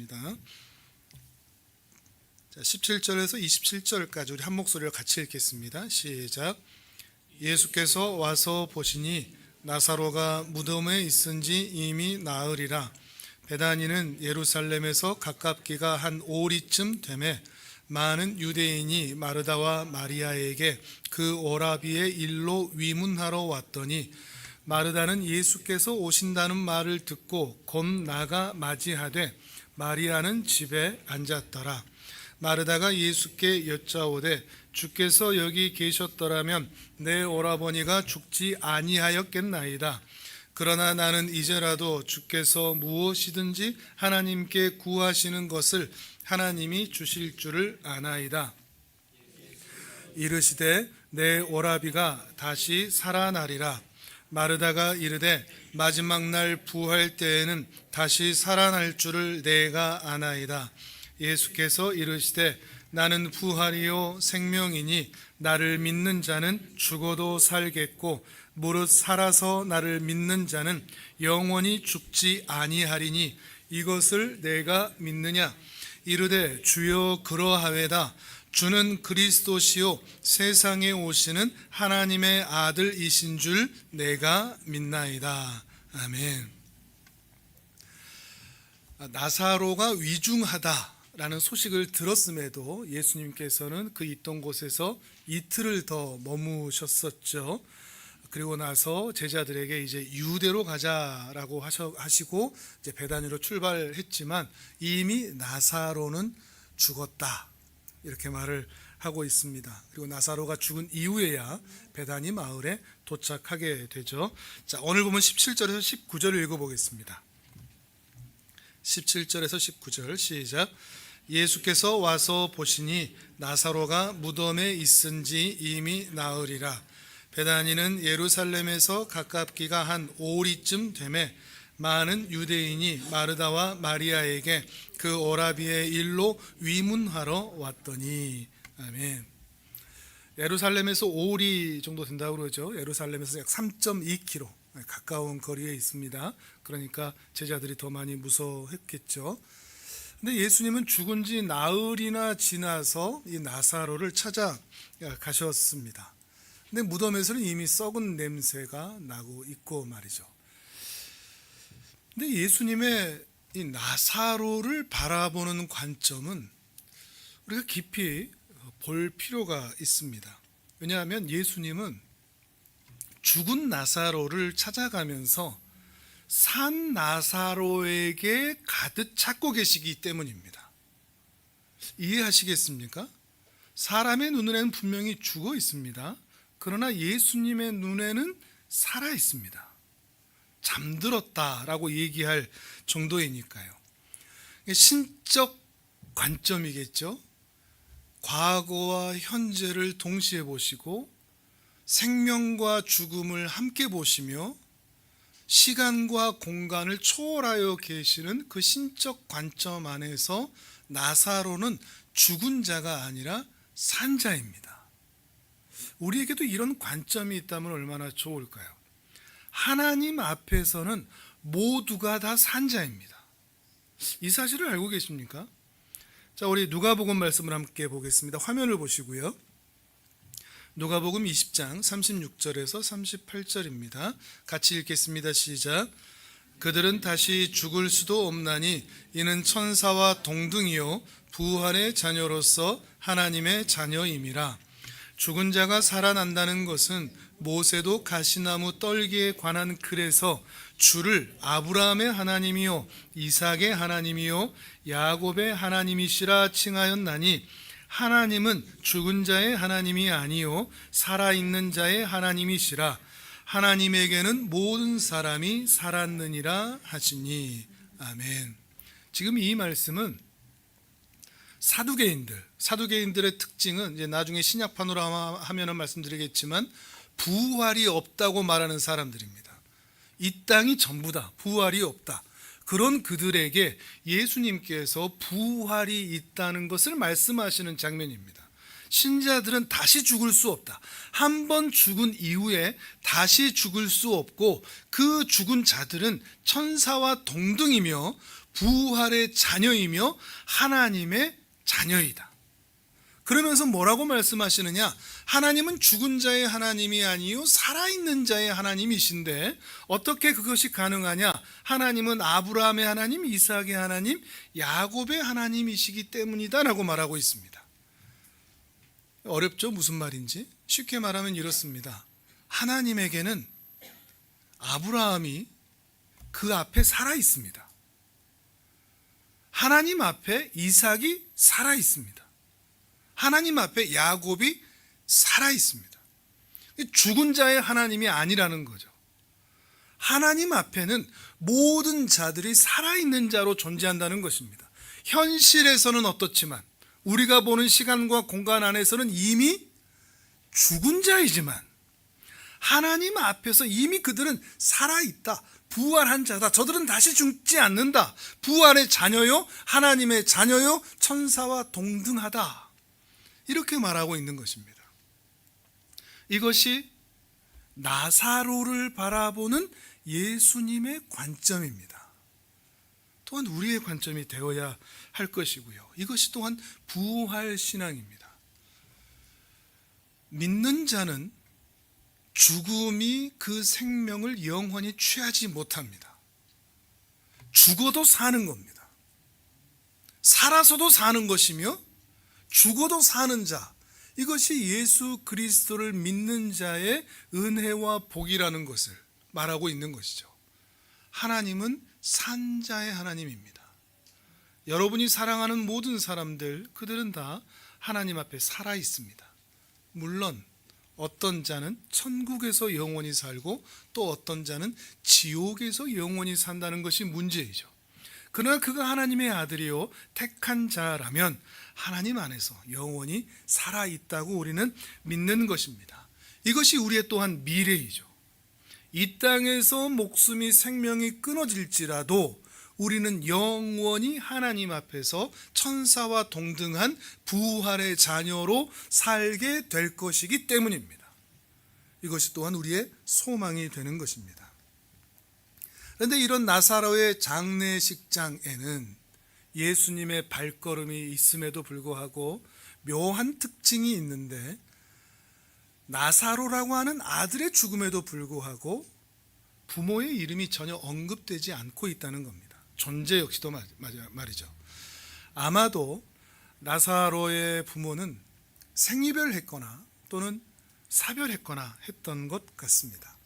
하겠습니다. 자, 17절에서 27절까지 우리 한 목소리로 같이 읽겠습니다. 시작. 예수께서 와서 보시니 나사로가 무덤에 있은지 이미 나으리라. 베다니는 예루살렘에서 가깝기가 한 오리쯤 되매 많은 유대인이 마르다와 마리아에게 그 오라비의 일로 위문하러 왔더니 마르다는 예수께서 오신다는 말을 듣고 곧 나가 맞이하되 마리아는 집에 앉았더라. 마르다가 예수께 여짜오되 주께서 여기 계셨더라면 내 오라버니가 죽지 아니하였겠나이다. 그러나 나는 이제라도 주께서 무엇이든지 하나님께 구하시는 것을 하나님이 주실 줄을 아나이다. 이르시되 내 오라비가 다시 살아나리라. 마르다가 이르되 마지막 날 부활 때에는 다시 살아날 줄을 내가 아나이다. 예수께서 이르시되 나는 부활이요 생명이니 나를 믿는 자는 죽어도 살겠고 무릇 살아서 나를 믿는 자는 영원히 죽지 아니하리니 이것을 내가 믿느냐. 이르되 주여 그러하외다. 주는 그리스도시요 세상에 오시는 하나님의 아들이신 줄 내가 믿나이다. 아멘. 나사로가 위중하다라는 소식을 들었음에도 예수님께서는 그 있던 곳에서 이틀을 더 머무셨었죠. 그리고 나서 제자들에게 이제 유대로 가자라고 하시고 이제 베다니로 출발했지만 이미 나사로는 죽었다. 이렇게 말을 하고 있습니다. 그리고 나사로가 죽은 이후에야 베다니 마을에 도착하게 되죠. 자, 오늘 보면 17절에서 19절을 읽어보겠습니다. 17절에서 19절 시작. 예수께서 와서 보시니 나사로가 무덤에 있은지 이미 나으리라. 베다니는 예루살렘에서 가깝기가 한 오리쯤 되매 많은 유대인이 마르다와 마리아에게 그 오라비의 일로 위문하러 왔더니. 아멘. 예루살렘에서 오리 정도 된다고 그러죠. 예루살렘에서 약 3.2km 가까운 거리에 있습니다. 그러니까 제자들이 더 많이 무서워했겠죠. 근데 예수님은 죽은 지 나흘이나 지나서 이 나사로를 찾아가셨습니다. 근데 무덤에서는 이미 썩은 냄새가 나고 있고 말이죠. 근데 예수님의 이 나사로를 바라보는 관점은 우리가 깊이 볼 필요가 있습니다. 왜냐하면 예수님은 죽은 나사로를 찾아가면서 산 나사로에게 가득 찾고 계시기 때문입니다. 이해하시겠습니까? 사람의 눈에는 분명히 죽어 있습니다. 그러나 예수님의 눈에는 살아 있습니다. 잠들었다라고 얘기할 정도이니까요. 신적 관점이겠죠. 과거와 현재를 동시에 보시고 생명과 죽음을 함께 보시며 시간과 공간을 초월하여 계시는 그 신적 관점 안에서 나사로는 죽은 자가 아니라 산 자입니다. 우리에게도 이런 관점이 있다면 얼마나 좋을까요? 하나님 앞에서는 모두가 다 산 자입니다. 이 사실을 알고 계십니까? 자, 우리 누가복음 말씀을 함께 보겠습니다. 화면을 보시고요. 누가복음 20장 36절에서 38절입니다. 같이 읽겠습니다. 시작. 그들은 다시 죽을 수도 없나니 이는 천사와 동등이요 부활의 자녀로서 하나님의 자녀임이라. 죽은 자가 살아난다는 것은 모세도 가시나무 떨기에 관한 글에서 주를 아브라함의 하나님이요 이삭의 하나님이요 야곱의 하나님이시라 칭하였나니 하나님은 죽은 자의 하나님이 아니요 살아있는 자의 하나님이시라. 하나님에게는 모든 사람이 살았느니라 하시니. 아멘. 지금 이 말씀은 사두개인들의 특징은 이제 나중에 신약판으로 하면은 말씀드리겠지만 부활이 없다고 말하는 사람들입니다. 이 땅이 전부다. 부활이 없다. 그런 그들에게 예수님께서 부활이 있다는 것을 말씀하시는 장면입니다. 신자들은 다시 죽을 수 없다. 한 번 죽은 이후에 다시 죽을 수 없고 그 죽은 자들은 천사와 동등이며 부활의 자녀이며 하나님의 자녀이다. 그러면서 뭐라고 말씀하시느냐? 하나님은 죽은 자의 하나님이 아니요 살아있는 자의 하나님이신데 어떻게 그것이 가능하냐? 하나님은 아브라함의 하나님, 이삭의 하나님, 야곱의 하나님이시기 때문이다 라고 말하고 있습니다. 어렵죠? 무슨 말인지? 쉽게 말하면 이렇습니다. 하나님에게는 아브라함이 그 앞에 살아 있습니다. 하나님 앞에 이삭이 살아 있습니다. 하나님 앞에 야곱이 살아 있습니다. 죽은 자의 하나님이 아니라는 거죠. 하나님 앞에는 모든 자들이 살아있는 자로 존재한다는 것입니다. 현실에서는 어떻지만 우리가 보는 시간과 공간 안에서는 이미 죽은 자이지만 하나님 앞에서 이미 그들은 살아있다. 부활한 자다. 저들은 다시 죽지 않는다. 부활의 자녀요, 하나님의 자녀요, 천사와 동등하다. 이렇게 말하고 있는 것입니다. 이것이 나사로를 바라보는 예수님의 관점입니다. 또한 우리의 관점이 되어야 할 것이고요. 이것이 또한 부활 신앙입니다. 믿는 자는 죽음이 그 생명을 영원히 취하지 못합니다. 죽어도 사는 겁니다. 살아서도 사는 것이며 죽어도 사는 자, 이것이 예수 그리스도를 믿는 자의 은혜와 복이라는 것을 말하고 있는 것이죠. 하나님은 산자의 하나님입니다. 여러분이 사랑하는 모든 사람들, 그들은 다 하나님 앞에 살아 있습니다. 물론 어떤 자는 천국에서 영원히 살고 또 어떤 자는 지옥에서 영원히 산다는 것이 문제이죠. 그러나 그가 하나님의 아들이요 택한 자라면 하나님 안에서 영원히 살아있다고 우리는 믿는 것입니다. 이것이 우리의 또한 미래이죠. 이 땅에서 목숨이 생명이 끊어질지라도 우리는 영원히 하나님 앞에서 천사와 동등한 부활의 자녀로 살게 될 것이기 때문입니다. 이것이 또한 우리의 소망이 되는 것입니다. 그런데 이런 나사로의 장례식장에는 예수님의 발걸음이 있음에도 불구하고 묘한 특징이 있는데, 나사로라고 하는 아들의 죽음에도 불구하고 부모의 이름이 전혀 언급되지 않고 있다는 겁니다. 존재 역시도 말이죠. 아마도 나사로의 부모는 생이별했거나 또는 사별했거나 했던 것 같습니다.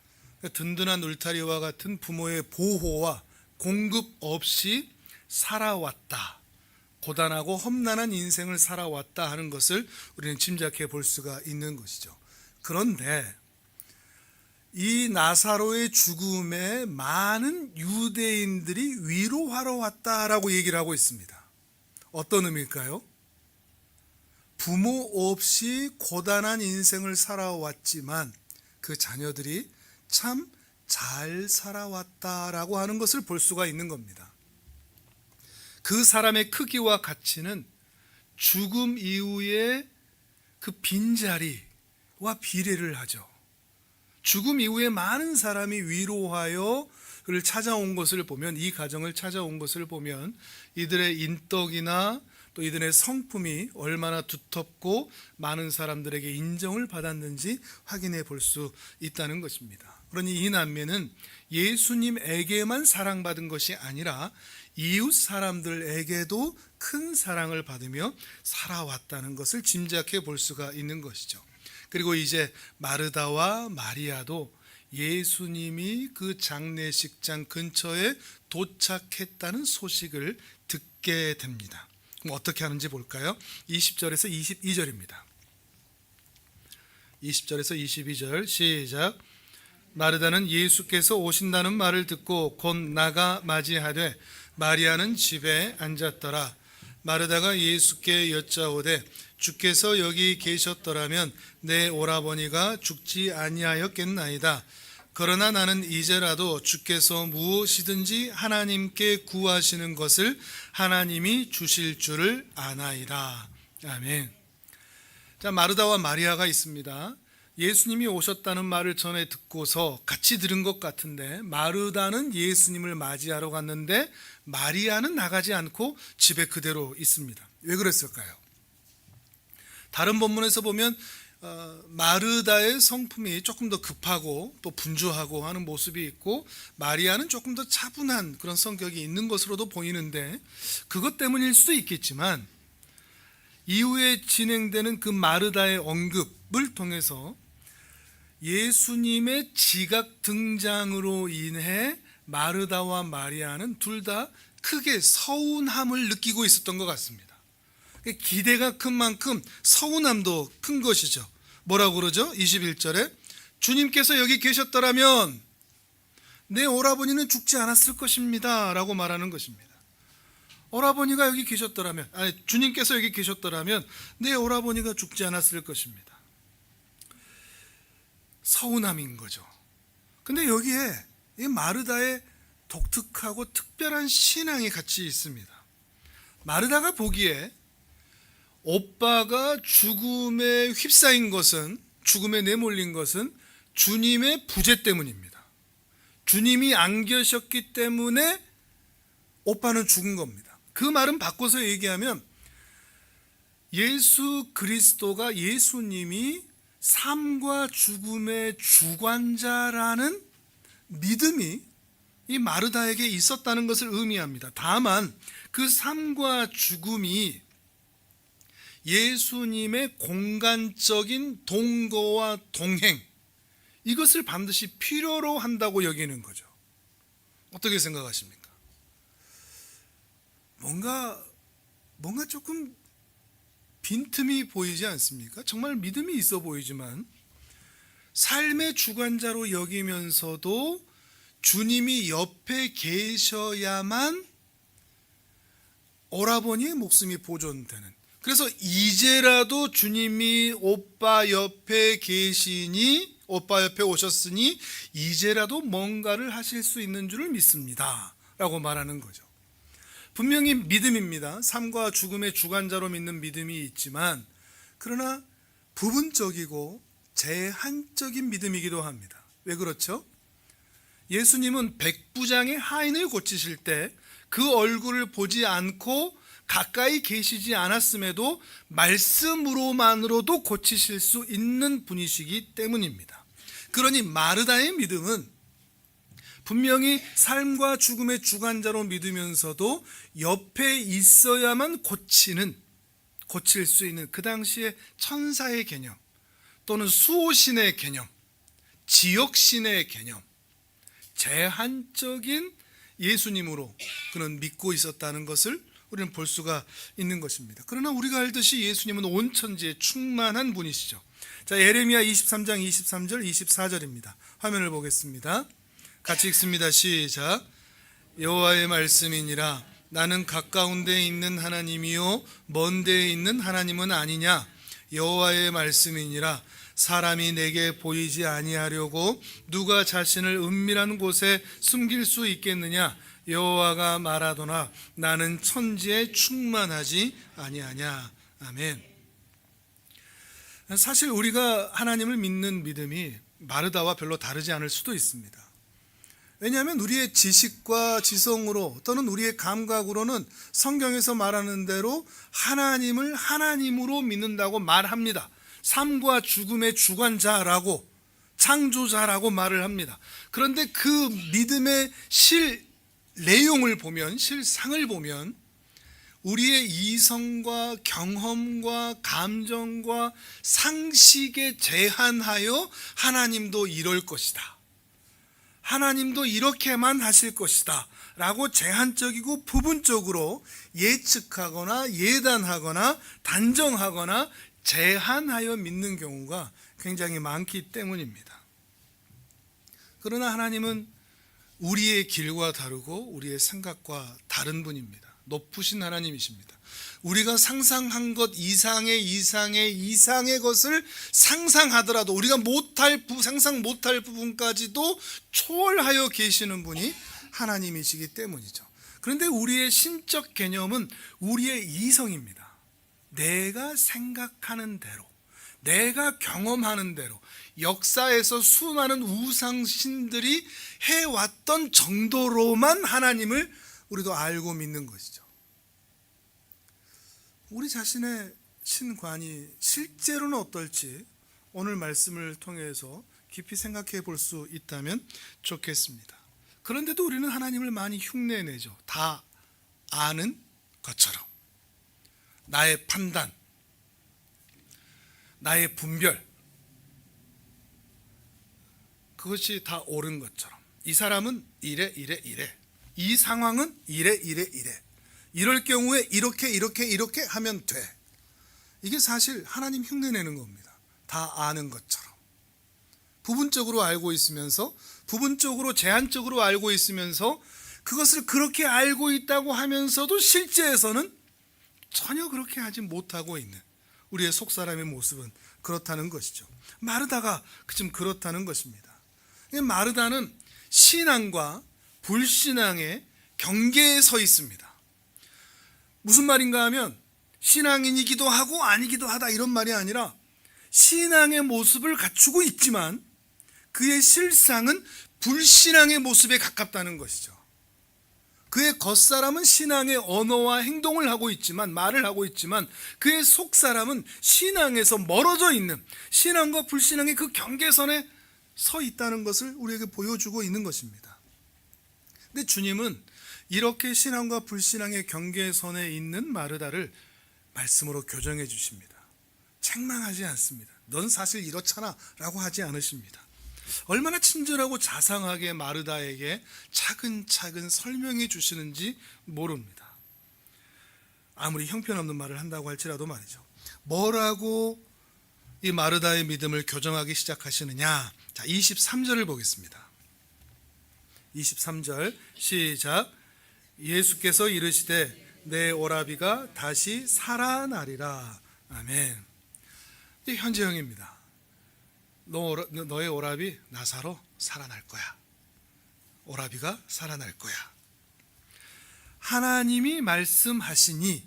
든든한 울타리와 같은 부모의 보호와 공급 없이 살아왔다, 고단하고 험난한 인생을 살아왔다 하는 것을 우리는 짐작해 볼 수가 있는 것이죠. 그런데 이 나사로의 죽음에 많은 유대인들이 위로하러 왔다라고 얘기를 하고 있습니다. 어떤 의미일까요? 부모 없이 고단한 인생을 살아왔지만 그 자녀들이 참 잘 살아왔다라고 하는 것을 볼 수가 있는 겁니다. 그 사람의 크기와 가치는 죽음 이후에 그 빈자리와 비례를 하죠. 죽음 이후에 많은 사람이 위로하여 그를 찾아온 것을 보면, 이 가정을 찾아온 것을 보면 이들의 인덕이나 또 이들의 성품이 얼마나 두텁고 많은 사람들에게 인정을 받았는지 확인해 볼 수 있다는 것입니다. 그러니 이 남매는 예수님에게만 사랑받은 것이 아니라 이웃 사람들에게도 큰 사랑을 받으며 살아왔다는 것을 짐작해 볼 수가 있는 것이죠. 그리고 이제 마르다와 마리아도 예수님이 그 장례식장 근처에 도착했다는 소식을 듣게 됩니다. 그럼 어떻게 하는지 볼까요? 20절에서 22절입니다. 20절에서 22절 시작. 마르다는 예수께서 오신다는 말을 듣고 곧 나가 맞이하되 마리아는 집에 앉았더라. 마르다가 예수께 여짜오되 주께서 여기 계셨더라면 내 오라버니가 죽지 아니하였겠나이다. 그러나 나는 이제라도 주께서 무엇이든지 하나님께 구하시는 것을 하나님이 주실 줄을 아나이다. 아멘. 자, 마르다와 마리아가 있습니다. 예수님이 오셨다는 말을 전에 듣고서 같이 들은 것 같은데, 마르다는 예수님을 맞이하러 갔는데 마리아는 나가지 않고 집에 그대로 있습니다. 왜 그랬을까요? 다른 본문에서 보면 마르다의 성품이 조금 더 급하고 또 분주하고 하는 모습이 있고, 마리아는 조금 더 차분한 그런 성격이 있는 것으로도 보이는데, 그것 때문일 수도 있겠지만 이후에 진행되는 그 마르다의 언급을 통해서 예수님의 지각 등장으로 인해 마르다와 마리아는 둘 다 크게 서운함을 느끼고 있었던 것 같습니다. 기대가 큰 만큼 서운함도 큰 것이죠. 뭐라고 그러죠? 21절에 주님께서 여기 계셨더라면 내 오라버니는 죽지 않았을 것입니다 라고 말하는 것입니다. 오라버니가 여기 계셨더라면, 주님께서 여기 계셨더라면 내 오라버니가 죽지 않았을 것입니다. 서운함인 거죠. 근데 여기에 이 마르다의 독특하고 특별한 신앙이 같이 있습니다. 마르다가 보기에 오빠가 죽음에 휩싸인 것은, 죽음에 내몰린 것은 주님의 부재 때문입니다. 주님이 안 계셨기 때문에 오빠는 죽은 겁니다. 그 말은 바꿔서 얘기하면 예수 그리스도가, 예수님이 삶과 죽음의 주관자라는 믿음이 이 마르다에게 있었다는 것을 의미합니다. 다만 그 삶과 죽음이 예수님의 공간적인 동거와 동행, 이것을 반드시 필요로 한다고 여기는 거죠. 어떻게 생각하십니까? 뭔가 조금 빈틈이 보이지 않습니까? 정말 믿음이 있어 보이지만 삶의 주관자로 여기면서도 주님이 옆에 계셔야만 오라버니의 목숨이 보존되는, 그래서 이제라도 주님이 오빠 옆에 계시니, 오빠 옆에 오셨으니 이제라도 뭔가를 하실 수 있는 줄을 믿습니다 라고 말하는 거죠. 분명히 믿음입니다. 삶과 죽음의 주관자로 믿는 믿음이 있지만, 그러나 부분적이고 제한적인 믿음이기도 합니다. 왜 그렇죠? 예수님은 백부장의 하인을 고치실 때 그 얼굴을 보지 않고 가까이 계시지 않았음에도 말씀으로만으로도 고치실 수 있는 분이시기 때문입니다. 그러니 마르다의 믿음은 분명히 삶과 죽음의 주관자로 믿으면서도 옆에 있어야만 고칠 수 있는 그 당시의 천사의 개념, 또는 수호신의 개념, 지역신의 개념, 제한적인 예수님으로 그는 믿고 있었다는 것을 우리는 볼 수가 있는 것입니다. 그러나 우리가 알듯이 예수님은 온 천지에 충만한 분이시죠. 자, 예레미야 23장 23절 24절입니다. 화면을 보겠습니다. 같이 읽습니다. 시작. 여호와의 말씀이니라. 나는 가까운 데에 있는 하나님이요 먼 데에 있는 하나님은 아니냐. 여호와의 말씀이니라. 사람이 내게 보이지 아니하려고 누가 자신을 은밀한 곳에 숨길 수 있겠느냐. 여호와가 말하도나 나는 천지에 충만하지 아니하냐. 아멘. 사실 우리가 하나님을 믿는 믿음이 마르다와 별로 다르지 않을 수도 있습니다. 왜냐하면 우리의 지식과 지성으로 또는 우리의 감각으로는 성경에서 말하는 대로 하나님을 하나님으로 믿는다고 말합니다. 삶과 죽음의 주관자라고, 창조자라고 말을 합니다. 그런데 그 믿음의 내용을 보면, 실상을 보면 우리의 이성과 경험과 감정과 상식에 제한하여 하나님도 이럴 것이다, 하나님도 이렇게만 하실 것이다 라고 제한적이고 부분적으로 예측하거나 예단하거나 단정하거나 제한하여 믿는 경우가 굉장히 많기 때문입니다. 그러나 하나님은 우리의 길과 다르고 우리의 생각과 다른 분입니다. 높으신 하나님이십니다. 우리가 상상한 것 이상의 것을 상상하더라도 우리가 상상 못할 부분까지도 초월하여 계시는 분이 하나님이시기 때문이죠. 그런데 우리의 신적 개념은 우리의 이성입니다. 내가 생각하는 대로, 내가 경험하는 대로 역사에서 수많은 우상신들이 해왔던 정도로만 하나님을 우리도 알고 믿는 것이죠. 우리 자신의 신관이 실제로는 어떨지 오늘 말씀을 통해서 깊이 생각해 볼 수 있다면 좋겠습니다. 그런데도 우리는 하나님을 많이 흉내내죠. 다 아는 것처럼. 나의 판단, 나의 분별, 그것이 다 옳은 것처럼. 이 사람은 이래. 이 상황은 이래. 이럴 경우에 이렇게 하면 돼. 이게 사실 하나님 흉내내는 겁니다. 다 아는 것처럼. 부분적으로 알고 있으면서, 부분적으로 제한적으로 알고 있으면서 그것을 그렇게 알고 있다고 하면서도 실제에서는 전혀 그렇게 하지 못하고 있는 우리의 속사람의 모습은 그렇다는 것이죠. 마르다가 좀 그렇다는 것입니다. 마르다는 신앙과 불신앙의 경계에 서 있습니다. 무슨 말인가 하면 신앙인이기도 하고 아니기도 하다 이런 말이 아니라 신앙의 모습을 갖추고 있지만 그의 실상은 불신앙의 모습에 가깝다는 것이죠. 그의 겉사람은 신앙의 언어와 행동을 하고 있지만, 말을 하고 있지만 그의 속사람은 신앙에서 멀어져 있는, 신앙과 불신앙의 그 경계선에 서 있다는 것을 우리에게 보여주고 있는 것입니다. 근데 주님은 이렇게 신앙과 불신앙의 경계선에 있는 마르다를 말씀으로 교정해 주십니다. 책망하지 않습니다. 넌 사실 이렇잖아 라고 하지 않으십니다. 얼마나 친절하고 자상하게 마르다에게 차근차근 설명해 주시는지 모릅니다. 아무리 형편없는 말을 한다고 할지라도 말이죠. 뭐라고 이 마르다의 믿음을 교정하기 시작하시느냐. 자, 23절을 보겠습니다. 23절 시작. 예수께서 이르시되 내 오라비가 다시 살아나리라. 아멘. 현재형입니다. 너의 오라비 나사로 살아날 거야. 오라비가 살아날 거야. 하나님이 말씀하시니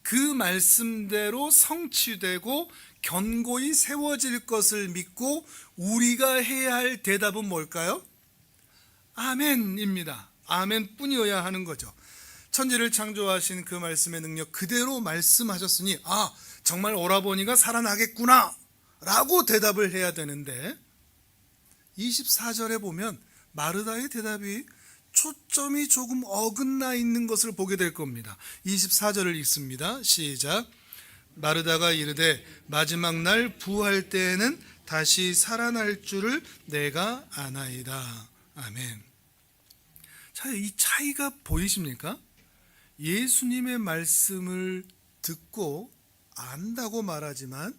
그 말씀대로 성취되고 견고히 세워질 것을 믿고 우리가 해야 할 대답은 뭘까요? 아멘입니다. 아멘 뿐이어야 하는 거죠. 천지를 창조하신 그 말씀의 능력 그대로 말씀하셨으니 정말 오라버니가 살아나겠구나 라고 대답을 해야 되는데 24절에 보면 마르다의 대답이 초점이 조금 어긋나 있는 것을 보게 될 겁니다. 24절을 읽습니다. 시작. 마르다가 이르되 마지막 날 부활 때에는 다시 살아날 줄을 내가 아나이다. 아멘. 자, 이 차이가 보이십니까? 예수님의 말씀을 듣고 안다고 말하지만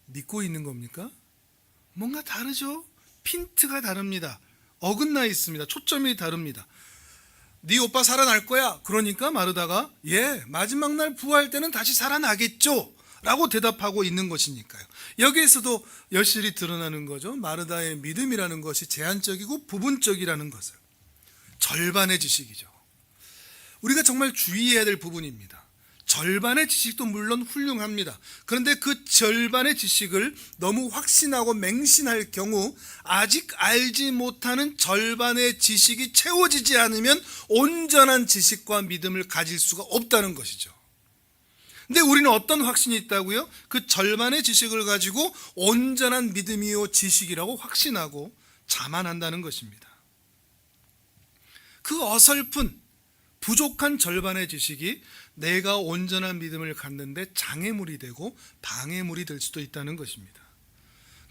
믿고 있는 겁니까? 뭔가 다르죠? 핀트가 다릅니다. 어긋나 있습니다. 초점이 다릅니다. 네 오빠 살아날 거야. 그러니까 마르다가 마지막 날 부활 때는 다시 살아나겠죠 라고 대답하고 있는 것이니까요. 여기에서도 여실히 드러나는 거죠. 마르다의 믿음이라는 것이 제한적이고 부분적이라는 것을. 절반의 지식이죠. 우리가 정말 주의해야 될 부분입니다. 절반의 지식도 물론 훌륭합니다. 그런데 그 절반의 지식을 너무 확신하고 맹신할 경우 아직 알지 못하는 절반의 지식이 채워지지 않으면 온전한 지식과 믿음을 가질 수가 없다는 것이죠. 근데 우리는 어떤 확신이 있다고요? 그 절반의 지식을 가지고 온전한 믿음이요 지식이라고 확신하고 자만한다는 것입니다. 그 어설픈 부족한 절반의 지식이 내가 온전한 믿음을 갖는데 장애물이 되고 방해물이 될 수도 있다는 것입니다.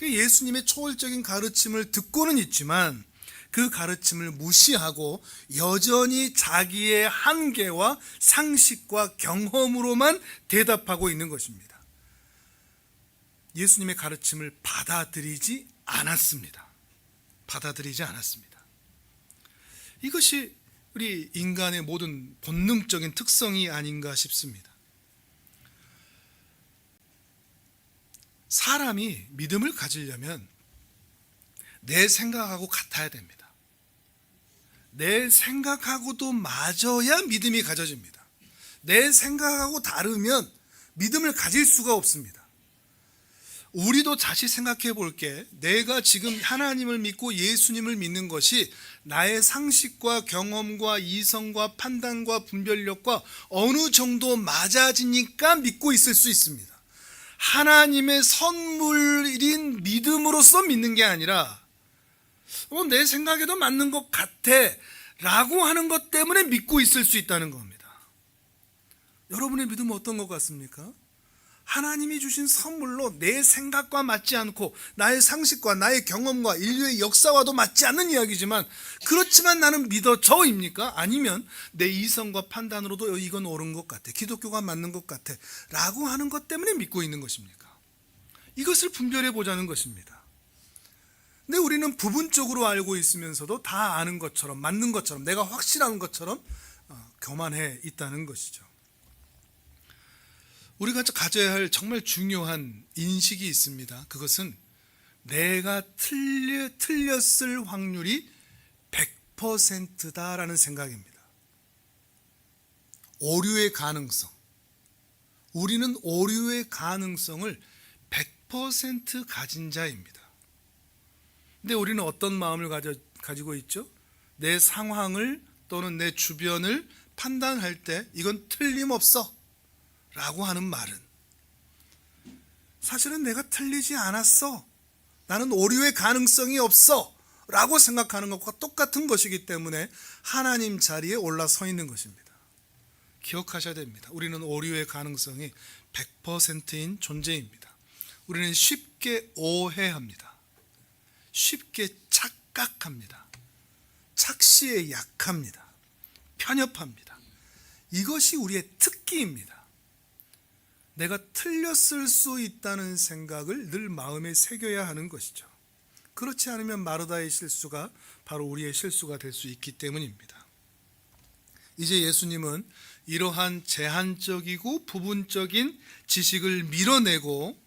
예수님의 초월적인 가르침을 듣고는 있지만 그 가르침을 무시하고 여전히 자기의 한계와 상식과 경험으로만 대답하고 있는 것입니다. 예수님의 가르침을 받아들이지 않았습니다. 이것이 우리 인간의 모든 본능적인 특성이 아닌가 싶습니다. 사람이 믿음을 가지려면 내 생각하고 같아야 됩니다. 내 생각하고도 맞아야 믿음이 가져집니다. 내 생각하고 다르면 믿음을 가질 수가 없습니다. 우리도 다시 생각해 볼게. 내가 지금 하나님을 믿고 예수님을 믿는 것이 나의 상식과 경험과 이성과 판단과 분별력과 어느 정도 맞아지니까 믿고 있을 수 있습니다. 하나님의 선물인 믿음으로써 믿는 게 아니라 내 생각에도 맞는 것 같아 라고 하는 것 때문에 믿고 있을 수 있다는 겁니다. 여러분의 믿음은 어떤 것 같습니까? 하나님이 주신 선물로 내 생각과 맞지 않고 나의 상식과 나의 경험과 인류의 역사와도 맞지 않는 이야기지만 그렇지만 나는 믿어져입니까? 아니면 내 이성과 판단으로도 이건 옳은 것 같아, 기독교가 맞는 것 같아 라고 하는 것 때문에 믿고 있는 것입니까? 이것을 분별해 보자는 것입니다. 근데 우리는 부분적으로 알고 있으면서도 다 아는 것처럼, 맞는 것처럼, 내가 확실한 것처럼 교만해 있다는 것이죠. 우리가 가져야 할 정말 중요한 인식이 있습니다. 그것은 내가 틀렸을 확률이 100%다라는 생각입니다. 오류의 가능성. 우리는 오류의 가능성을 100% 가진 자입니다. 근데 우리는 어떤 마음을 가지고 있죠? 내 상황을 또는 내 주변을 판단할 때 이건 틀림없어 라고 하는 말은 사실은 내가 틀리지 않았어, 나는 오류의 가능성이 없어 라고 생각하는 것과 똑같은 것이기 때문에 하나님 자리에 올라서 있는 것입니다. 기억하셔야 됩니다. 우리는 오류의 가능성이 100%인 존재입니다. 우리는 쉽게 오해합니다. 쉽게 착각합니다. 착시에 약합니다. 편협합니다. 이것이 우리의 특기입니다. 내가 틀렸을 수 있다는 생각을 늘 마음에 새겨야 하는 것이죠. 그렇지 않으면 마르다의 실수가 바로 우리의 실수가 될 수 있기 때문입니다. 이제 예수님은 이러한 제한적이고 부분적인 지식을 밀어내고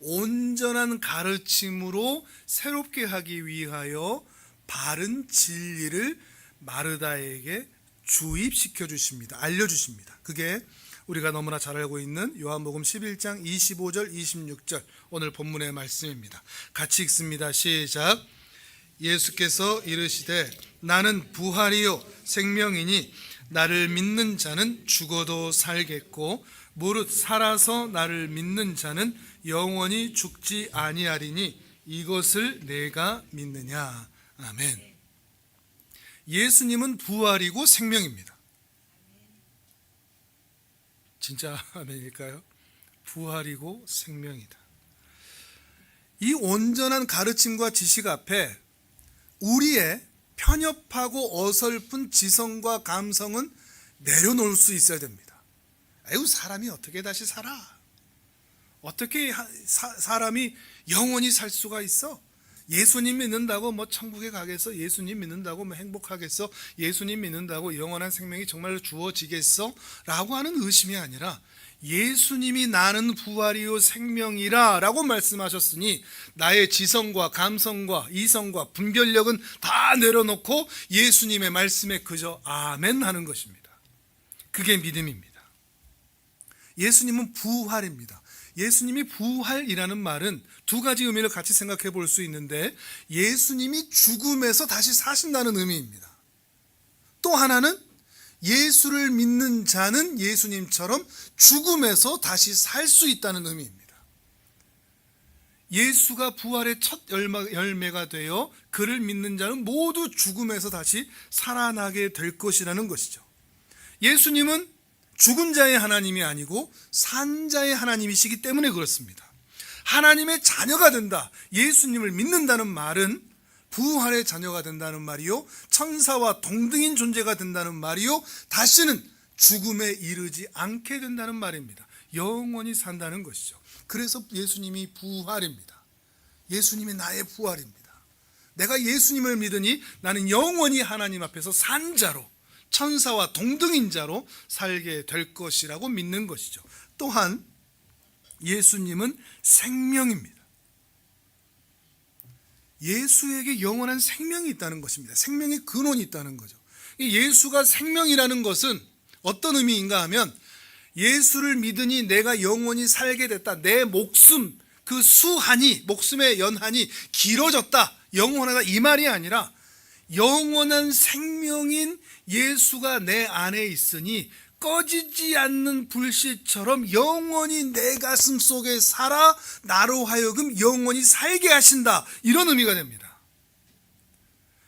온전한 가르침으로 새롭게 하기 위하여 바른 진리를 마르다에게 주입시켜 주십니다. 알려주십니다. 그게 우리가 너무나 잘 알고 있는 요한복음 11장 25절 26절 오늘 본문의 말씀입니다. 같이 읽습니다. 시작. 예수께서 이르시되 나는 부활이요 생명이니 나를 믿는 자는 죽어도 살겠고 무릇 살아서 나를 믿는 자는 영원히 죽지 아니하리니 이것을 내가 믿느냐. 아멘. 예수님은 부활이고 생명입니다. 진짜 아멘일까요? 부활이고 생명이다. 이 온전한 가르침과 지식 앞에 우리의 편협하고 어설픈 지성과 감성은 내려놓을 수 있어야 됩니다. 아유, 사람이 어떻게 다시 살아? 어떻게 사람이 영원히 살 수가 있어? 예수님 믿는다고 뭐 천국에 가겠어? 예수님 믿는다고 뭐 행복하겠어? 예수님 믿는다고 영원한 생명이 정말로 주어지겠어? 라고 하는 의심이 아니라 예수님이 나는 부활이요 생명이라 라고 말씀하셨으니 나의 지성과 감성과 이성과 분별력은 다 내려놓고 예수님의 말씀에 그저 아멘 하는 것입니다. 그게 믿음입니다. 예수님은 부활입니다. 예수님이 부활이라는 말은 두 가지 의미를 같이 생각해 볼 수 있는데 예수님이 죽음에서 다시 사신다는 의미입니다. 또 하나는 예수를 믿는 자는 예수님처럼 죽음에서 다시 살 수 있다는 의미입니다. 예수가 부활의 첫 열매가 되어 그를 믿는 자는 모두 죽음에서 다시 살아나게 될 것이라는 것이죠. 예수님은 죽은 자의 하나님이 아니고 산 자의 하나님이시기 때문에 그렇습니다. 하나님의 자녀가 된다, 예수님을 믿는다는 말은 부활의 자녀가 된다는 말이요, 천사와 동등인 존재가 된다는 말이요, 다시는 죽음에 이르지 않게 된다는 말입니다. 영원히 산다는 것이죠. 그래서 예수님이 부활입니다. 예수님이 나의 부활입니다. 내가 예수님을 믿으니 나는 영원히 하나님 앞에서 산 자로, 천사와 동등인 자로 살게 될 것이라고 믿는 것이죠. 또한 예수님은 생명입니다. 예수에게 영원한 생명이 있다는 것입니다. 생명의 근원이 있다는 거죠. 예수가 생명이라는 것은 어떤 의미인가 하면 예수를 믿으니 내가 영원히 살게 됐다, 내 목숨, 그 수한이, 목숨의 연한이 길어졌다, 영원하다 이 말이 아니라 영원한 생명인 예수가 내 안에 있으니 꺼지지 않는 불씨처럼 영원히 내 가슴 속에 살아 나로 하여금 영원히 살게 하신다, 이런 의미가 됩니다.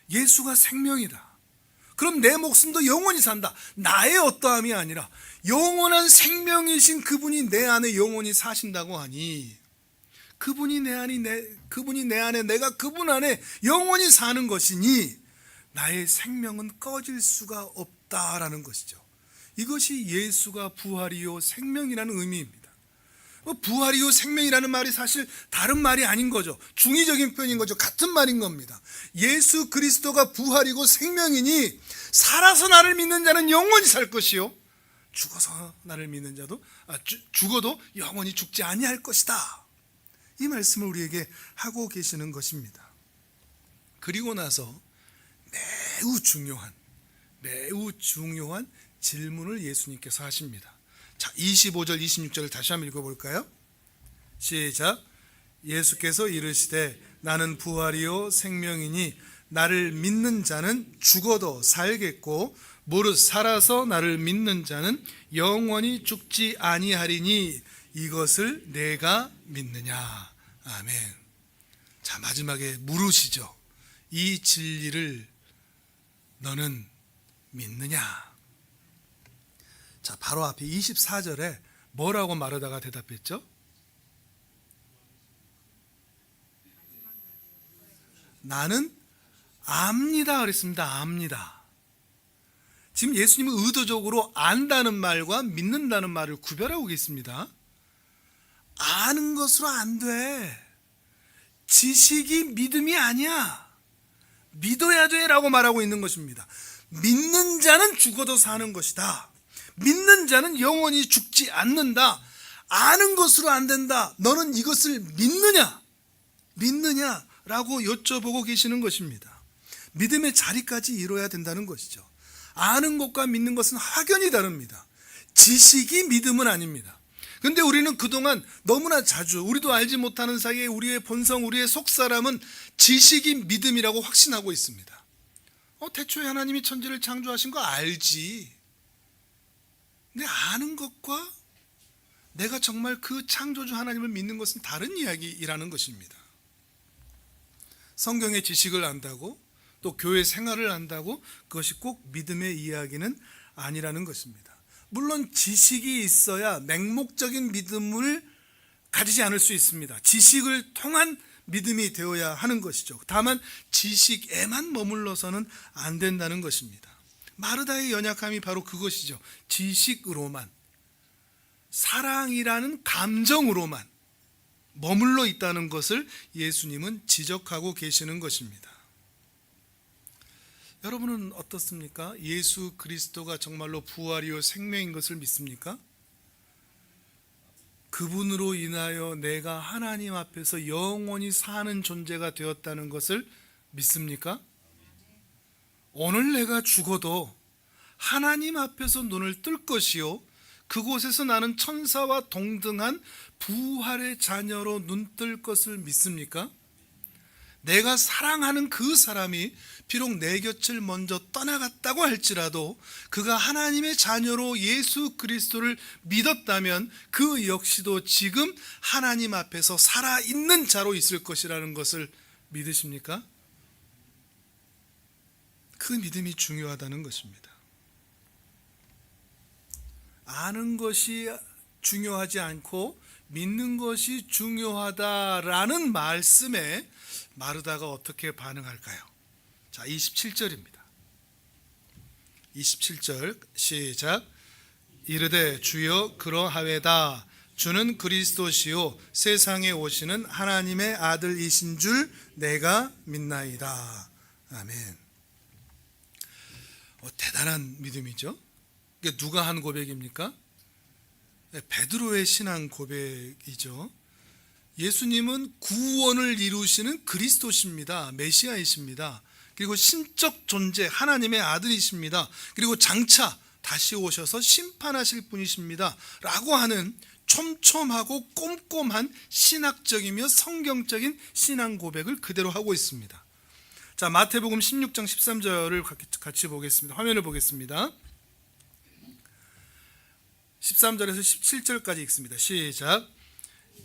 예수가 생명이다. 그럼 내 목숨도 영원히 산다. 나의 어떠함이 아니라 영원한 생명이신 그분이 내 안에 영원히 사신다고 하니, 그분이 내 안에 내가 그분 안에 영원히 사는 것이니 나의 생명은 꺼질 수가 없다라는 것이죠. 이것이 예수가 부활이요 생명이라는 의미입니다. 부활이요 생명이라는 말이 사실 다른 말이 아닌 거죠. 중의적인 표현인 거죠. 같은 말인 겁니다. 예수 그리스도가 부활이고 생명이니 살아서 나를 믿는 자는 영원히 살 것이요 죽어서 나를 믿는 자도 죽어도 영원히 죽지 아니할 것이다, 이 말씀을 우리에게 하고 계시는 것입니다. 그리고 나서 매우 중요한 질문을 예수님께서 하십니다. 자, 25절 26절을 다시 한번 읽어볼까요? 시작. 예수께서 이르시되 나는 부활이요 생명이니 나를 믿는 자는 죽어도 살겠고 무릇 살아서 나를 믿는 자는 영원히 죽지 아니하리니 이것을 내가 믿느냐. 아멘. 자, 마지막에 물으시죠. 이 진리를 너는 믿느냐? 자, 바로 앞에 24절에 뭐라고 마르다가 대답했죠? 나는 압니다 그랬습니다. 압니다. 지금 예수님은 의도적으로 안다는 말과 믿는다는 말을 구별하고 계십니다. 아는 것으로 안 돼. 지식이 믿음이 아니야. 믿어야 돼 라고 말하고 있는 것입니다. 믿는 자는 죽어도 사는 것이다. 믿는 자는 영원히 죽지 않는다. 아는 것으로 안 된다. 너는 이것을 믿느냐? 라고 여쭤보고 계시는 것입니다. 믿음의 자리까지 이뤄야 된다는 것이죠. 아는 것과 믿는 것은 확연히 다릅니다. 지식이 믿음은 아닙니다. 그런데 우리는 그동안 너무나 자주 우리도 알지 못하는 사이에 우리의 본성, 우리의 속사람은 지식이 믿음이라고 확신하고 있습니다. 태초에 하나님이 천지를 창조하신 거 알지. 근데 아는 것과 내가 정말 그 창조주 하나님을 믿는 것은 다른 이야기라는 것입니다. 성경의 지식을 안다고 또 교회 생활을 안다고 그것이 꼭 믿음의 이야기는 아니라는 것입니다. 물론 지식이 있어야 맹목적인 믿음을 가지지 않을 수 있습니다. 지식을 통한 믿음이 되어야 하는 것이죠. 다만 지식에만 머물러서는 안 된다는 것입니다. 마르다의 연약함이 바로 그것이죠. 지식으로만, 사랑이라는 감정으로만 머물러 있다는 것을 예수님은 지적하고 계시는 것입니다. 여러분은 어떻습니까? 예수 그리스도가 정말로 부활이요 생명인 것을 믿습니까? 그분으로 인하여 내가 하나님 앞에서 영원히 사는 존재가 되었다는 것을 믿습니까? 오늘 내가 죽어도 하나님 앞에서 눈을 뜰 것이요 그곳에서 나는 천사와 동등한 부활의 자녀로 눈뜰 것을 믿습니까? 내가 사랑하는 그 사람이 비록 내 곁을 먼저 떠나갔다고 할지라도 그가 하나님의 자녀로 예수 그리스도를 믿었다면 그 역시도 지금 하나님 앞에서 살아있는 자로 있을 것이라는 것을 믿으십니까? 그 믿음이 중요하다는 것입니다. 아는 것이 중요하지 않고 믿는 것이 중요하다라는 말씀에 마르다가 어떻게 반응할까요? 자, 27절입니다. 27절 시작. 이르되 주여 그러하외다. 주는 그리스도시요 세상에 오시는 하나님의 아들이신 줄 내가 믿나이다. 아멘. 대단한 믿음이죠. 이게 누가 한 고백입니까? 베드로의 신앙 고백이죠. 예수님은 구원을 이루시는 그리스도십니다. 메시아이십니다. 그리고 신적 존재 하나님의 아들이십니다. 그리고 장차 다시 오셔서 심판하실 분이십니다 라고 하는 촘촘하고 꼼꼼한 신학적이며 성경적인 신앙 고백을 그대로 하고 있습니다. 자, 마태복음 16장 13절을 같이 보겠습니다. 화면을 보겠습니다. 13절에서 17절까지 읽습니다. 시작.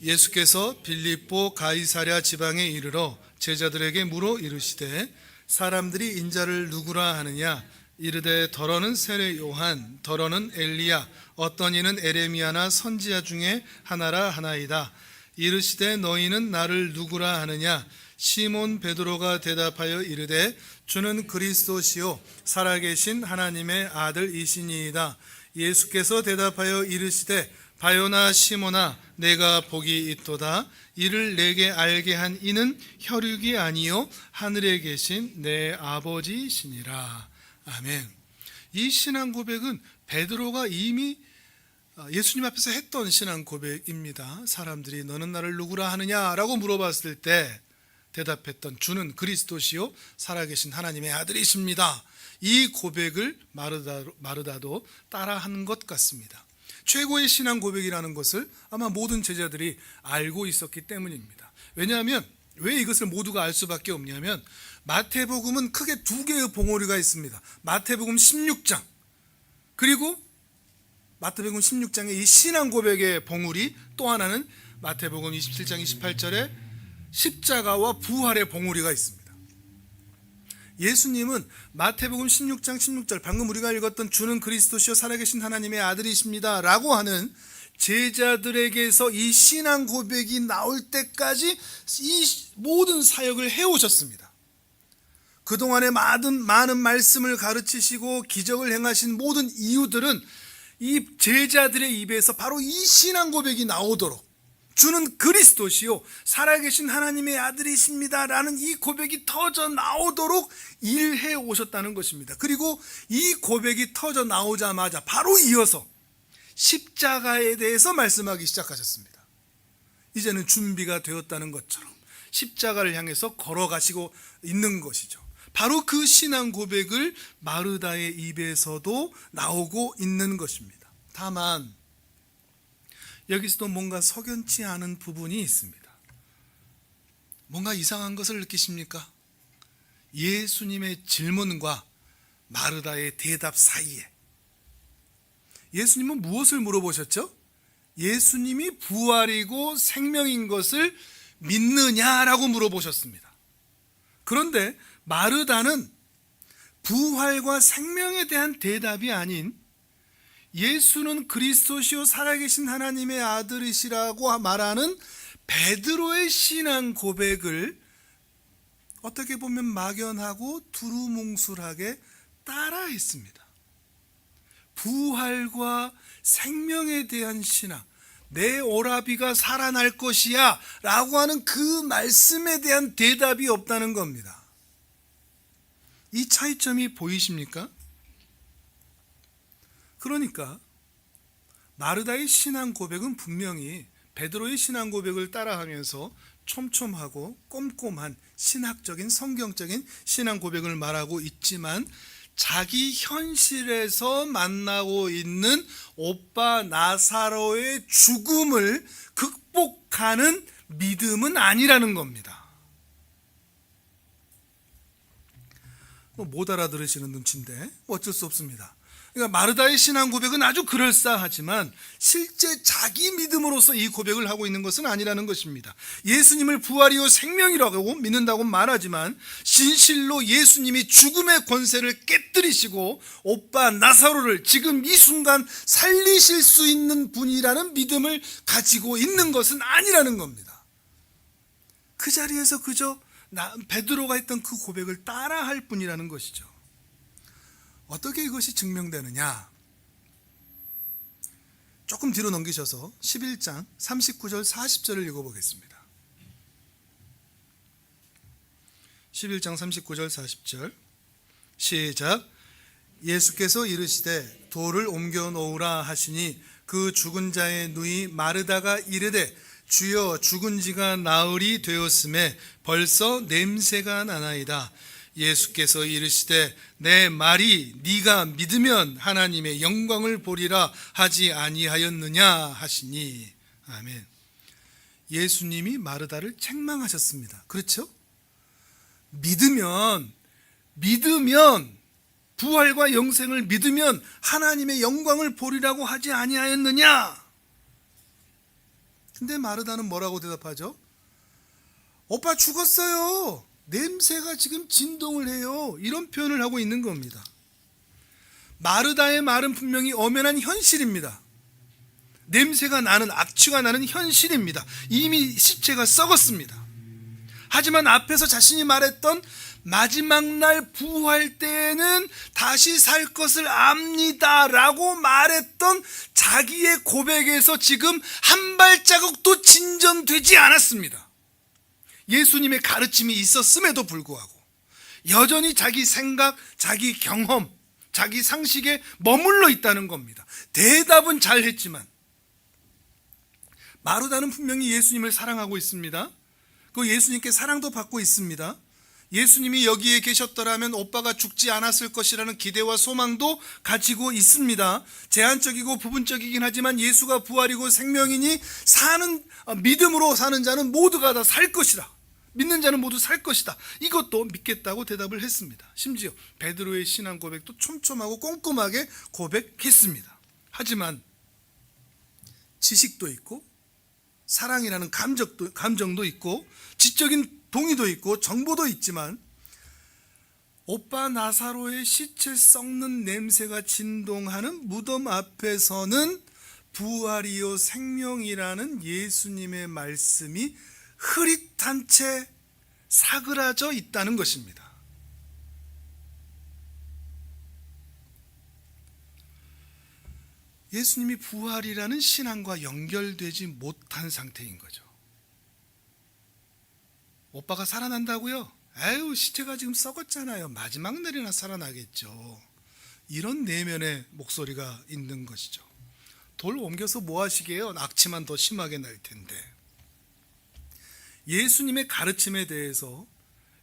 예수께서 빌립보 가이사랴 지방에 이르러 제자들에게 물어 이르시되 사람들이 인자를 누구라 하느냐? 이르되 더러는 세례 요한, 더러는 엘리야, 어떤 이는 에레미야나 선지자 중에 하나라 하나이다. 이르시되 너희는 나를 누구라 하느냐? 시몬 베드로가 대답하여 이르되 주는 그리스도시요 살아계신 하나님의 아들이시니이다. 예수께서 대답하여 이르시되 바요나 시몬아 내가 복이 있도다. 이를 내게 알게 한 이는 혈육이 아니요 하늘에 계신 내 아버지시니라. 아멘. 이 신앙 고백은 베드로가 이미 예수님 앞에서 했던 신앙 고백입니다. 사람들이 너는 나를 누구라 하느냐라고 물어봤을 때 대답했던 주는 그리스도시요 살아계신 하나님의 아들이십니다. 이 고백을 마르다도 따라한 것 같습니다. 최고의 신앙 고백이라는 것을 아마 모든 제자들이 알고 있었기 때문입니다. 왜냐하면 왜 이것을 모두가 알 수밖에 없냐면 마태복음은 크게 두 개의 봉우리가 있습니다. 마태복음 16장 그리고 마태복음 16장의 이 신앙 고백의 봉우리, 또 하나는 마태복음 27장 28절에 십자가와 부활의 봉우리가 있습니다. 예수님은 마태복음 16장 16절 방금 우리가 읽었던 주는 그리스도시요 살아계신 하나님의 아들이십니다 라고 하는 제자들에게서 이 신앙 고백이 나올 때까지 이 모든 사역을 해오셨습니다. 그동안에 많은 말씀을 가르치시고 기적을 행하신 모든 이유들은 이 제자들의 입에서 바로 이 신앙 고백이 나오도록 주는 그리스도시요 살아계신 하나님의 아들이십니다 라는 이 고백이 터져 나오도록 일해 오셨다는 것입니다. 그리고 이 고백이 터져 나오자마자 바로 이어서 십자가에 대해서 말씀하기 시작하셨습니다. 이제는 준비가 되었다는 것처럼 십자가를 향해서 걸어가시고 있는 것이죠. 바로 그 신앙 고백을 마르다의 입에서도 나오고 있는 것입니다. 다만 여기서도 뭔가 석연치 않은 부분이 있습니다. 뭔가 이상한 것을 느끼십니까? 예수님의 질문과 마르다의 대답 사이에 예수님은 무엇을 물어보셨죠? 예수님이 부활이고 생명인 것을 믿느냐라고 물어보셨습니다. 그런데 마르다는 부활과 생명에 대한 대답이 아닌 예수는 그리스도시요 살아계신 하나님의 아들이시라고 말하는 베드로의 신앙 고백을 어떻게 보면 막연하고 두루뭉술하게 따라했습니다. 부활과 생명에 대한 신앙, 내 오라비가 살아날 것이야 라고 하는 그 말씀에 대한 대답이 없다는 겁니다. 이 차이점이 보이십니까? 그러니까 마르다의 신앙 고백은 분명히 베드로의 신앙 고백을 따라하면서 촘촘하고 꼼꼼한 신학적인 성경적인 신앙 고백을 말하고 있지만 자기 현실에서 만나고 있는 오빠 나사로의 죽음을 극복하는 믿음은 아니라는 겁니다. 못 알아들으시는 눈치인데 어쩔 수 없습니다. 그러니까 마르다의 신앙 고백은 아주 그럴싸하지만 실제 자기 믿음으로서 이 고백을 하고 있는 것은 아니라는 것입니다. 예수님을 부활이요 생명이라고 믿는다고 말하지만 진실로 예수님이 죽음의 권세를 깨뜨리시고 오빠 나사로를 지금 이 순간 살리실 수 있는 분이라는 믿음을 가지고 있는 것은 아니라는 겁니다. 그 자리에서 그저 베드로가 했던 그 고백을 따라할 뿐이라는 것이죠. 어떻게 이것이 증명되느냐? 조금 뒤로 넘기셔서 11장 39절 40절을 읽어보겠습니다. 11장 39절 40절 시작. 예수께서 이르시되 돌을 옮겨 놓으라 하시니 그 죽은 자의 누이 마르다가 이르되 주여 죽은 지가 나흘이 되었음에 벌써 냄새가 나나이다. 예수께서 이르시되 내 말이 네가 믿으면 하나님의 영광을 보리라 하지 아니하였느냐 하시니. 아멘. 예수님이 마르다를 책망하셨습니다. 그렇죠? 믿으면 부활과 영생을 믿으면 하나님의 영광을 보리라고 하지 아니하였느냐? 근데 마르다는 뭐라고 대답하죠? 오빠 죽었어요. 냄새가 지금 진동을 해요. 이런 표현을 하고 있는 겁니다. 마르다의 말은 분명히 엄연한 현실입니다. 냄새가 나는, 악취가 나는 현실입니다. 이미 시체가 썩었습니다. 하지만 앞에서 자신이 말했던 마지막 날 부활 때에는 다시 살 것을 압니다 라고 말했던 자기의 고백에서 지금 한 발자국도 진전되지 않았습니다. 예수님의 가르침이 있었음에도 불구하고 여전히 자기 생각, 자기 경험, 자기 상식에 머물러 있다는 겁니다. 대답은 잘했지만 마르다는 분명히 예수님을 사랑하고 있습니다. 그 예수님께 사랑도 받고 있습니다. 예수님이 여기에 계셨더라면 오빠가 죽지 않았을 것이라는 기대와 소망도 가지고 있습니다. 제한적이고 부분적이긴 하지만 예수가 부활이고 생명이니 믿음으로 사는 자는 모두가 다 살 것이다. 믿는 자는 모두 살 것이다. 이것도 믿겠다고 대답을 했습니다. 심지어 베드로의 신앙 고백도 촘촘하고 꼼꼼하게 고백했습니다. 하지만 지식도 있고 사랑이라는 감정도 있고 지적인 동의도 있고 정보도 있지만 오빠 나사로의 시체 썩는 냄새가 진동하는 무덤 앞에서는 부활이요 생명이라는 예수님의 말씀이 흐릿한 채 사그라져 있다는 것입니다. 예수님이 부활이라는 신앙과 연결되지 못한 상태인 거죠. 오빠가 살아난다고요? 아유, 시체가 지금 썩었잖아요. 마지막 날이나 살아나겠죠. 이런 내면의 목소리가 있는 것이죠. 돌 옮겨서 뭐 하시게요? 악취만 더 심하게 날 텐데. 예수님의 가르침에 대해서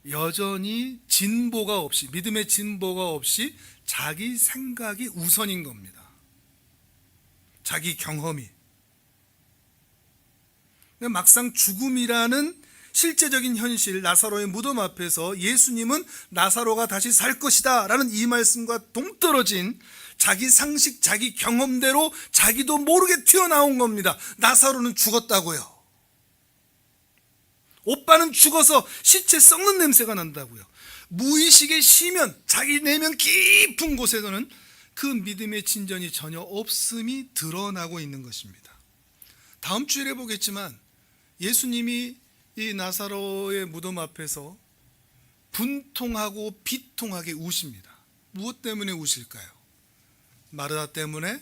여전히 진보가 없이, 믿음의 진보가 없이 자기 생각이 우선인 겁니다. 자기 경험이. 막상 죽음이라는 실제적인 현실, 나사로의 무덤 앞에서 예수님은 나사로가 다시 살 것이다 라는 이 말씀과 동떨어진 자기 상식, 자기 경험대로 자기도 모르게 튀어나온 겁니다. 나사로는 죽었다고요. 오빠는 죽어서 시체 썩는 냄새가 난다고요. 무의식에 쉬면, 자기 내면 깊은 곳에서는 그 믿음의 진전이 전혀 없음이 드러나고 있는 것입니다. 다음 주일에 보겠지만 예수님이 이 나사로의 무덤 앞에서 분통하고 비통하게 우십니다. 무엇 때문에 우실까요? 마르다 때문에,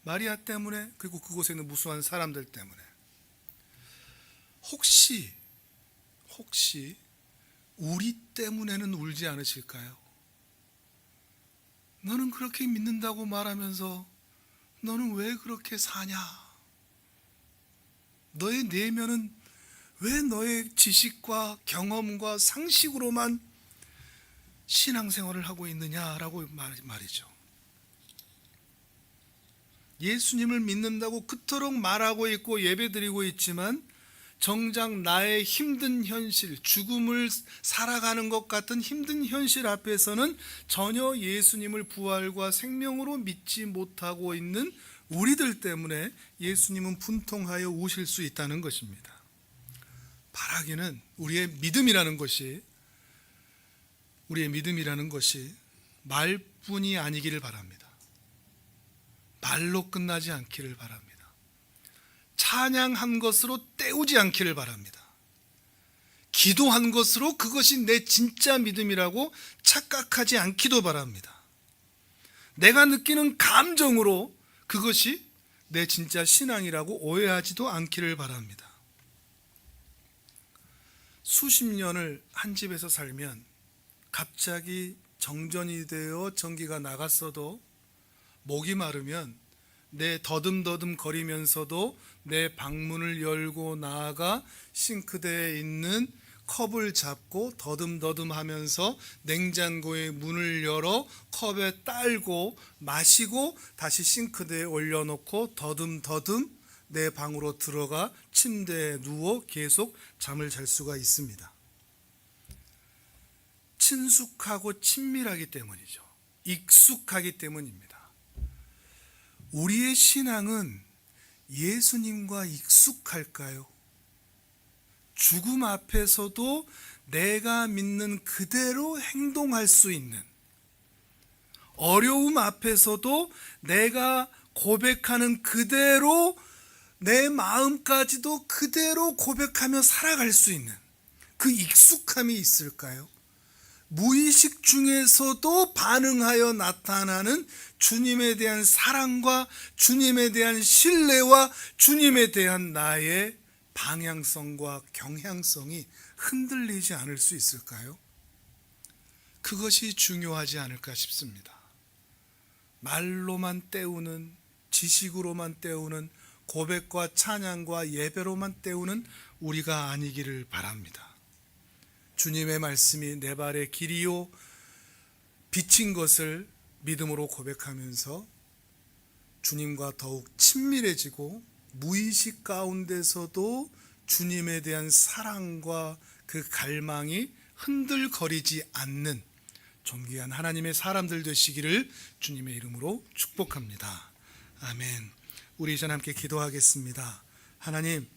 마리아 때문에, 그리고 그곳에 있는 무수한 사람들 때문에. 혹시 우리 때문에는 울지 않으실까요? 너는 그렇게 믿는다고 말하면서 너는 왜 그렇게 사냐? 너의 내면은 왜 너의 지식과 경험과 상식으로만 신앙생활을 하고 있느냐라고 말이죠. 예수님을 믿는다고 그토록 말하고 있고 예배드리고 있지만 정작 나의 힘든 현실, 죽음을 살아가는 것 같은 힘든 현실 앞에서는 전혀 예수님을 부활과 생명으로 믿지 못하고 있는 우리들 때문에 예수님은 분통하여 우실 수 있다는 것입니다. 바라기는 우리의 믿음이라는 것이 말뿐이 아니기를 바랍니다. 말로 끝나지 않기를 바랍니다. 찬양한 것으로 때우지 않기를 바랍니다. 기도한 것으로 그것이 내 진짜 믿음이라고 착각하지 않기도 바랍니다. 내가 느끼는 감정으로 그것이 내 진짜 신앙이라고 오해하지도 않기를 바랍니다. 수십 년을 한 집에서 살면 갑자기 정전이 되어 전기가 나갔어도 목이 마르면 내 더듬더듬 거리면서도 내 방문을 열고 나아가 싱크대에 있는 컵을 잡고 더듬더듬 하면서 냉장고의 문을 열어 컵에 딸고 마시고 다시 싱크대에 올려놓고 더듬더듬 내 방으로 들어가 침대에 누워 계속 잠을 잘 수가 있습니다. 친숙하고 친밀하기 때문이죠. 익숙하기 때문입니다. 우리의 신앙은 예수님과 익숙할까요? 죽음 앞에서도 내가 믿는 그대로 행동할 수 있는, 어려움 앞에서도 내가 고백하는 그대로 내 마음까지도 그대로 고백하며 살아갈 수 있는 그 익숙함이 있을까요? 무의식 중에서도 반응하여 나타나는 주님에 대한 사랑과 주님에 대한 신뢰와 주님에 대한 나의 방향성과 경향성이 흔들리지 않을 수 있을까요? 그것이 중요하지 않을까 싶습니다. 말로만 때우는, 지식으로만 때우는, 고백과 찬양과 예배로만 때우는 우리가 아니기를 바랍니다. 주님의 말씀이 내 발의 길이요 빛인 것을 믿음으로 고백하면서 주님과 더욱 친밀해지고 무의식 가운데서도 주님에 대한 사랑과 그 갈망이 흔들거리지 않는 존귀한 하나님의 사람들 되시기를 주님의 이름으로 축복합니다. 아멘. 우리 이제 함께 기도하겠습니다. 하나님,